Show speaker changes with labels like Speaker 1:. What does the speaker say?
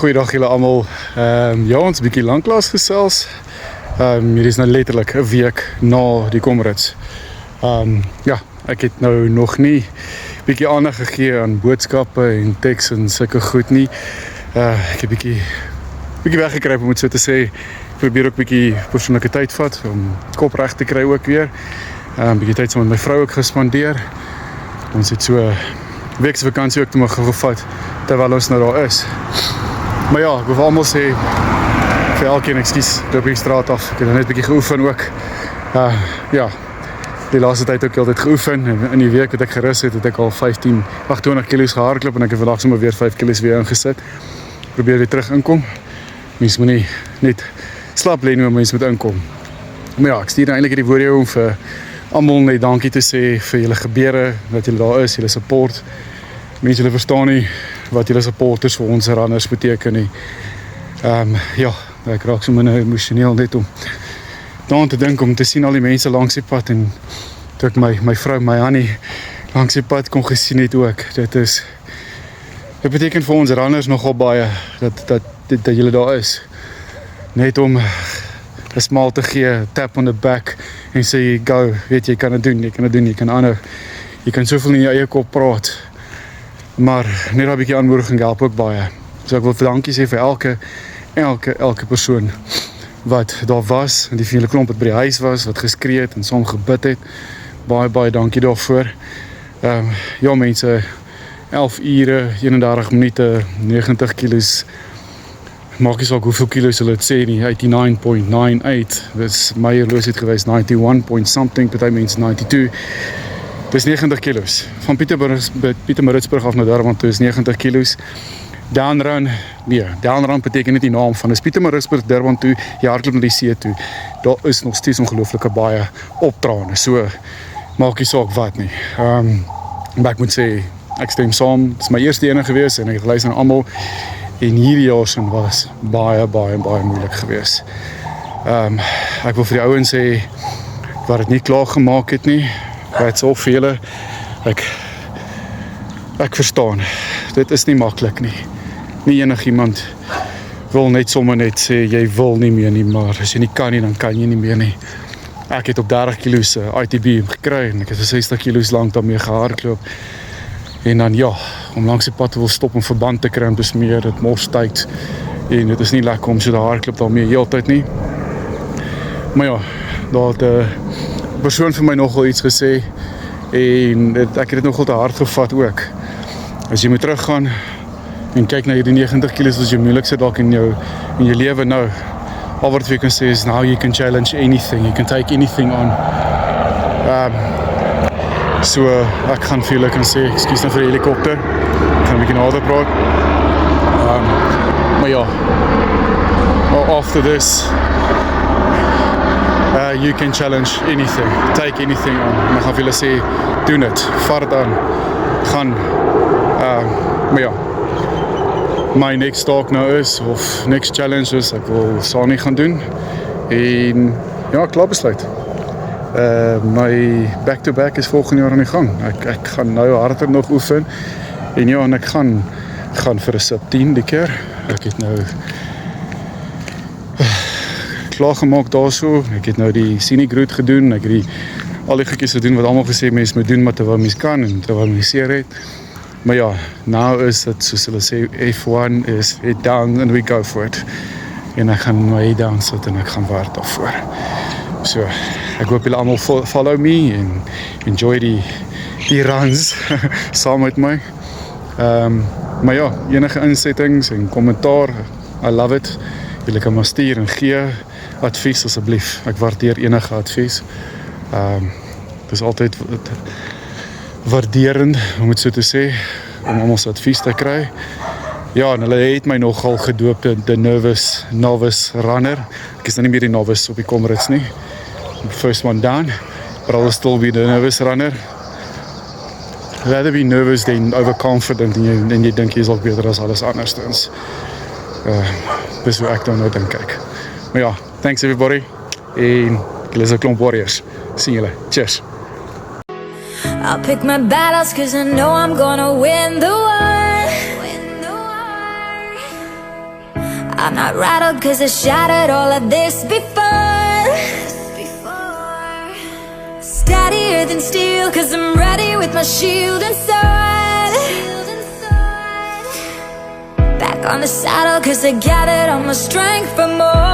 Speaker 1: Goeiedag julle almal. Ja, ons 'n bietjie lanklaas gesels. Hier is nou letterlik 'n week na die Comrades. Ja, ek het nou nog nie bietjie aandag gegee aan boodskappe en teks en sulke goed nie. Ek het bietjie weggekruip om dit so te sê. Ek probeer ook bietjie persoonlike tyd vat om kop reg te kry ook weer. Bietjie tyd saam met my vrou ook gespandeer. Ons het so 'n week se vakansie ook te mag gevat terwyl ons nou daar is. Maar ja, ek wil vir almal sê, vir elkeen ekskuus, loop die straat af. Ek het net 'n bietjie geoefen ook. Ja, die laaste tyd ook altyd geoefen. En in die week wat ek gerus het ek al 20 kilos gehardloop en ek het vandag sommer weer 5 kilos weer ingesit. Probeer weer terug inkom. Mens moet nie net slap lê nie, maar mens moet inkom. Maar ja, ek stuur eintlik hierdie woorde om vir almal net dankie te sê vir julle gebeure, dat julle daar is, julle support. Mense julle verstaan nie wat julle supporters vir ons runners beteken nie. Ja, ek raak sommer nou emosioneel net om daaraan te dink, om te sien al die mense langs die pad en toe ek my vrou, my Annie, langs die pad kon gesien het ook. Dit beteken vir ons runners nogal baie dat julle daar is. Net om 'n smile te gee, tap on the back en sê go, weet jy kan dit doen, jy kan aanhou. Jy kan soveel in jou eie kop praat. Maar net 'n bietjie aanmoediging help ook baie. So ek wil dankie sê vir elke persoon wat daar was, en die vele klomp wat by die huis was, wat geskree het en saam gebid het. Baie dankie daarvoor. Ja mense, 11 ure, 31 minute, 90 kilos. Maak nie saak hoeveel kilos hulle het sê nie, 89.98. Dis my horlosie het gewees 91 point something, party mense 92. Dis 90 kilos. Van Pietermaritzburg af na Durban toe is 90 kilos. Downrun beteken net die naam van. Dis Pietermaritzburg, Durban toe, jy hardloop na die see toe. Daar is nog steeds ongelooflike baie optrane. So, maak nie saak wat nie. Maar ek moet sê, ek stem saam. Dit is my eerste ene gewees en ek het geluister na almal. En hierdie jaar sin was baie moeilik gewees. Ek wil vir die ouens sê, wat het nie klaar gemaak het nie. Het is al vir julle, ek verstaan, dit is nie maklik nie. Nie enigiemand wil net sommer net sê, jy wil nie meer nie, maar as jy nie kan nie, dan kan jy nie meer nie. Ek het op 30 kilos ITB gekry, en ek het 60 kilos lang daarmee gehardloop. En dan ja, om langs die pad te wil stop om verband te kry en besmeer, dit mors tyd, en dit is nie lekker om so te hardloop daarmee heeltyd nie. Maar ja, daar het 'n persoon vir my nogal iets gesê, en ek het dit nogal te hard gevat ook. As jy moet teruggaan en kyk na hierdie 90 kilos, as jy moeilikste dalk in jou lewe nou, al wat jy kan sê is, now you can challenge anything, you can take anything on. So, ek gaan vir julle kan sê, ekskuus nou vir die helikopter, ek gaan 'n bietjie nader praat. Maar ja, after this, you can challenge anything, take anything on. En ek gaan vir julle sê, doen dit, vat dit aan, gaan. Maar ja, my next talk nou is, of next challenge is, ek wil Sani gaan doen. En ja, klaar besluit. My back-to-back is volgende jaar aan die gang. Ek gaan nou harder nog oefen. En ja, en ek gaan vir 'n sub 10 die keer. Ek het nou klaar gemaak daarso. Ek het nou die scenic route gedoen. Ek het al die goedjies gedoen wat almal gesê mense moet doen, maar terwyl mens kan en terwyl mens seer het. Maar ja, nou is dit soos hulle sê, F1 is head down and we go for it. En ek gaan my head down sit en ek gaan werk daarvoor. So, ek hoop julle almal follow me en enjoy die runs saam met my. Maar ja, enige insettings en kommentaar, I love it. Julle kan maar stuur en gee advies asseblief. Ek waardeer enige advies. Dit is altyd waarderend, om het so te sê, om almal se advies te kry. Ja, en hulle het my nogal gedoop de novice runner. Ek is nou nie meer die novice op die Comrades nie. First one down, but I'll still be the novice runner. Rather be nervous than overconfident en jy dink jy is al beter as alles anderstens. Dis hoe ek dan nou dink kyk. Maar ja, thanks everybody, en julle is 'n klomp warriors. Sien julle, cheers.
Speaker 2: I'll pick my battles 'cause I know I'm gonna win the war. I'm not rattled cause I shattered all of this before. Steadier than steel cause I'm ready with my shield and sword. Back on the saddle cause I gathered all my strength for more.